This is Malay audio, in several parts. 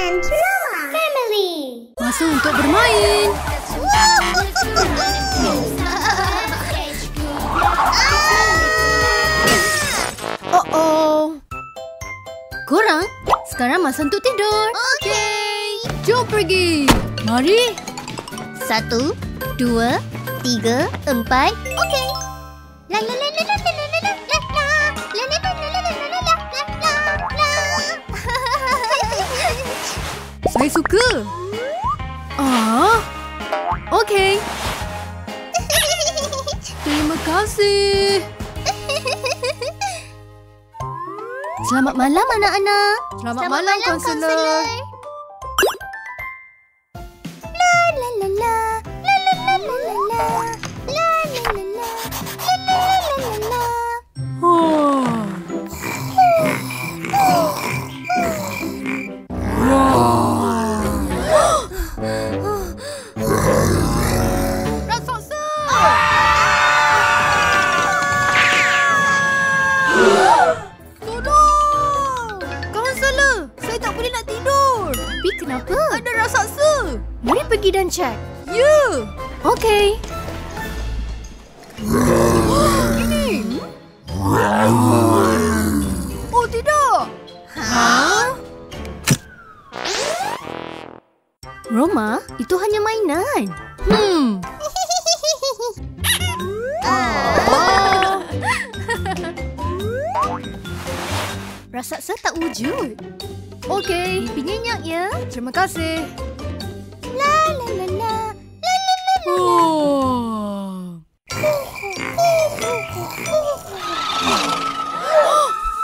and Roma Family. Masa untuk bermain. Oh. Korang, sekarang masa untuk tidur. Okey. Jom pergi. Mari. 1, 2, 3, 4. Okey. La la la la la la la la la la la la la la la. Saya suka. Okey. Terima kasih. Selamat malam anak-anak. Selamat malam kaunselor. La la la la la la la la la la la la la la la la. Raksasa! Tolong! Kaunselor, saya tak boleh nak tidur. Tapi kenapa? Ada raksasa. Mari pergi dan cek. Ya. Okey. Ini. Oh tidak. Roma, itu hanya mainan. Raksasa tak wujud. Okey, pipi nyenyak ya. Terima kasih. La la la la la la la la.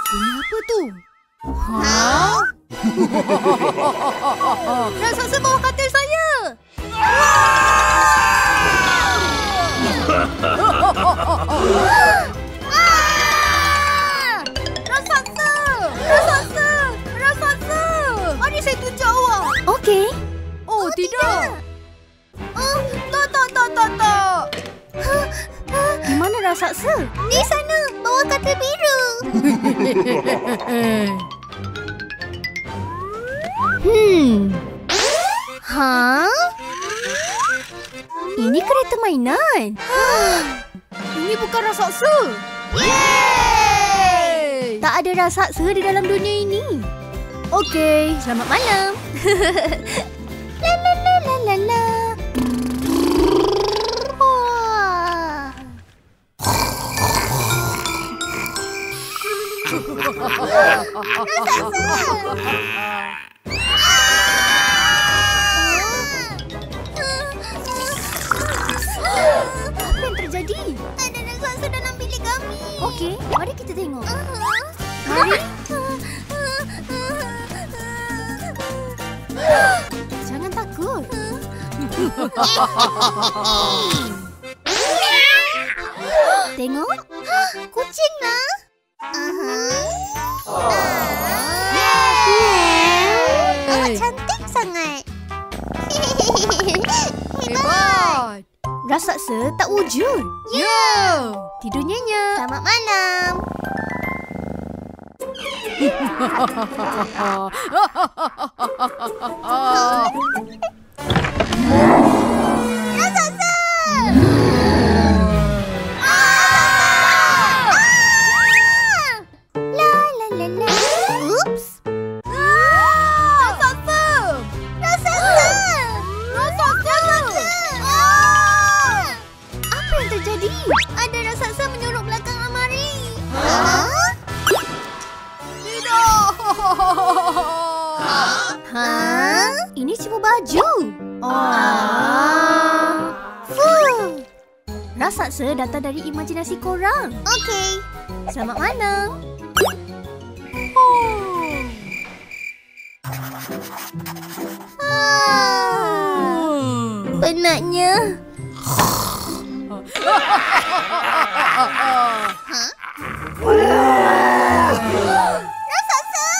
Bunyi apa tu? Raksasa bawah katil saya. Raksasa! Raksasa! Raksasa! Mari saya tunjuk awak. Okey. Oh, tidak. Tak. Di mana raksasa? Di sana, bawah katil biru. Ini kereta mainan. Ini bukan raksasa. Yeay! Tak ada raksasa di dalam dunia ini. Okey, selamat malam. La la la la la la. Wah. Apa yang terjadi? Ada raksasa dalam bilik kami. Okey, mari kita tengok. Mari. Jangan takut. Tengok. Kucing lah. Awak cantik sangat. Hebat. Raksasa tak wujud. Ya. Tidur nyenyak. Selamat malam. Raksasa! La la la la. Oops. Raksasa! Raksasa! Raksasa! Apa yang terjadi? Ada raksasa menyuruh belakang lemari. Tidak. Ini cuma baju. Fuh. Raksasa datang dari imajinasi korang. Okey. Selamat malam. Penatnya. Raksasa!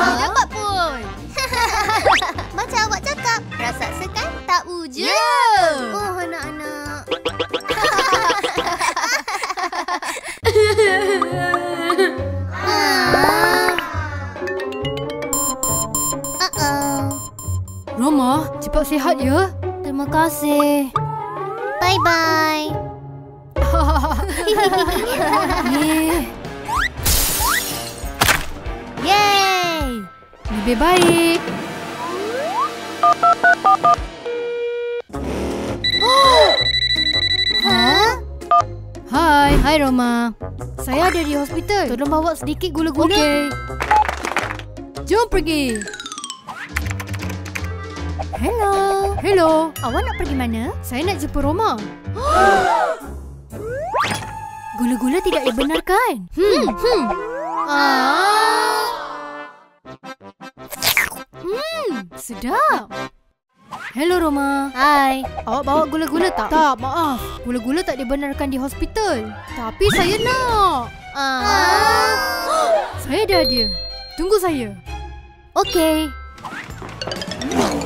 Tak dapat pun. Macam awak cakap, raksasa kan tak wujud. Ya. Oh, anak-anak. cepat sihat ya. Terima kasih. Bye-bye. Yeay. Lebih baik. Hah? Hai Roma. Saya ada di hospital. Tolong bawa sedikit gula-gula. Okey. Jom pergi. Hello. Awak nak pergi mana? Saya nak jumpa Roma. Gula-gula tidak dibenarkan. Sedap. Hello Roma. Hai. Awak bawa gula-gula tak? Tak, maaf. Gula-gula tak dibenarkan di hospital. Tapi saya nak. Saya ada hadiah. Tunggu saya. Okey. Wow.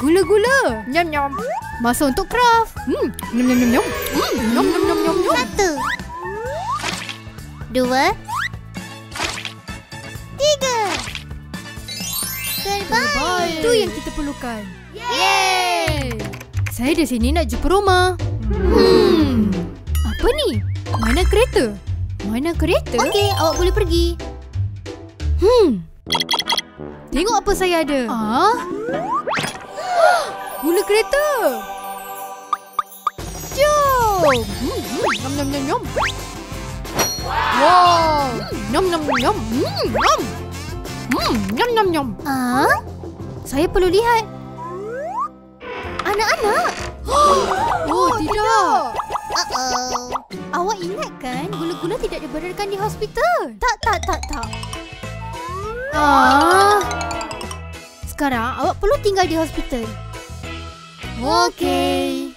Gula-gula. Nyam-nyam. Masa untuk craft. Nyam-nyam-nyam. Nyam-nyam-nyam-nyam. 1 2 3. Terbaik. Itu yang kita perlukan. Yeay. Saya di sini nak jumpa Roma. Apa ni? Mana kereta? Okey, awak boleh pergi. Tengok apa saya ada. Gula kereta. Jom. Nyam nyam nyam nyam. Wow. Nyam nyam nyam. Nyam. Nyam nyam nyam. Saya perlu lihat. Anak-anak. Oh, tidak. Awak ingat kan gula-gula tidak dibenarkan di hospital? Tak. Sekarang awak perlu tinggal di hospital. Okey.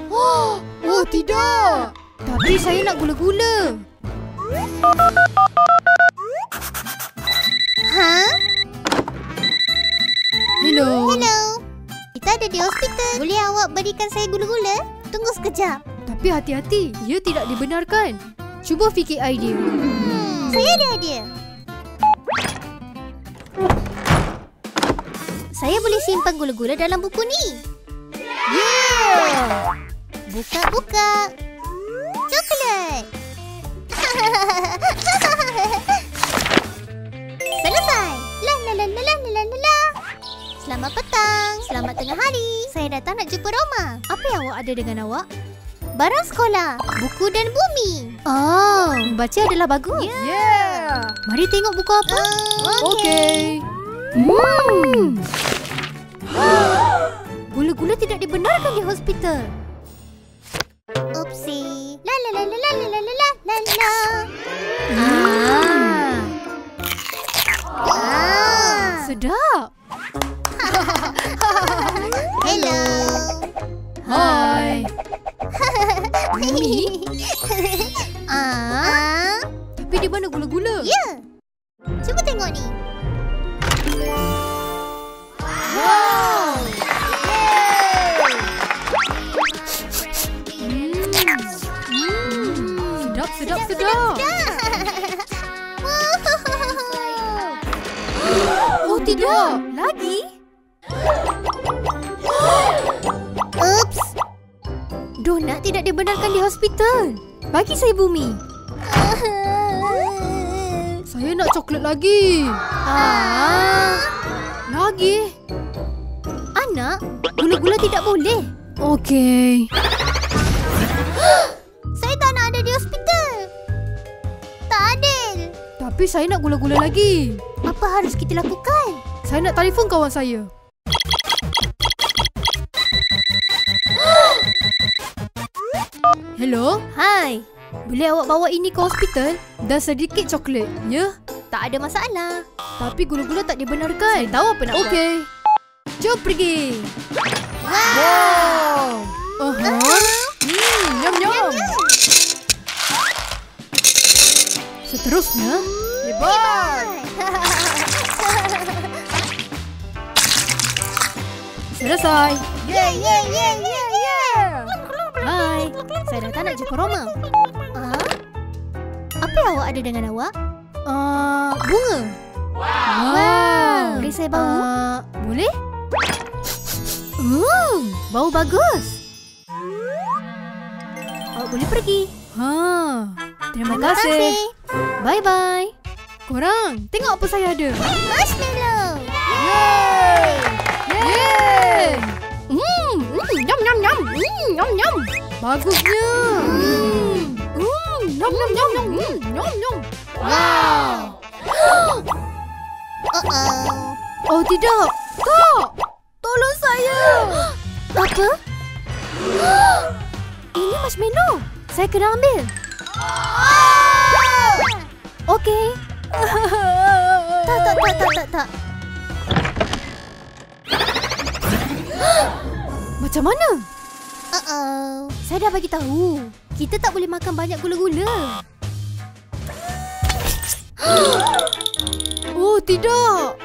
Oh, tidak. Tapi saya nak gula-gula. Hello. Kita ada di hospital. Boleh awak berikan saya gula-gula? Tunggu sekejap. Tapi hati-hati, ia tidak dibenarkan. Cuba fikir idea. Saya ada hadiah. Saya boleh simpan gula-gula dalam buku ni. Yeah! Buka. Coklat. Selesai. La. Selamat petang. Selamat tengah hari. Saya datang nak jumpa Roma. Apa yang awak ada dengan awak? Barang sekolah, buku dan bumi. Membaca adalah bagus. Yeah! Mari tengok buku apa. Okey. Gula-gula tidak dibenarkan di hospital. Oopsie. La. Sedap. Hello. Hai. Mimi? Tapi di mana gula-gula? Ya. Cuba tengok ni. Wow. Sedap. Oh, tidak. Lagi? Oops. Donat tidak dibenarkan di hospital. Bagi saya bumi. Saya nak coklat lagi. Lagi? Anak, gula-gula tidak boleh. Okey. Saya tak nak ada di hospital. Tak adil. Tapi saya nak gula-gula lagi. Apa harus kita lakukan? Saya nak telefon kawan saya. Hello? Hai. Boleh awak bawa ini ke hospital? Dan sedikit coklat, ya? Tak ada masalah. Tapi gula-gula tak dibenarkan. Saya tahu apa nak buat. Okey. Jom pergi. Wow. Nyam-nyam. Seterusnya, hebat. Selesai. Hai. Saya datang nak jumpa Roma. Apa yang awak ada dengan awak? Bunga. Wow. Boleh saya bau? Boleh? Bau bagus. Awak boleh pergi. Terima kasih. Bye-bye. Korang, tengok apa saya ada. Marshmallow. Yeay! Nyam nyam nyam. Nyam nyam. Bagusnya. Nyam nyam nyam nyam. Nyam nyam. Wow. Oh tidak. Kak, tolong saya. Apa? Ini marshmallow. Saya kena ambil. Okey. Tak. Macam mana? Saya dah bagi tahu. Kita tak boleh makan banyak gula-gula. Oh tidak.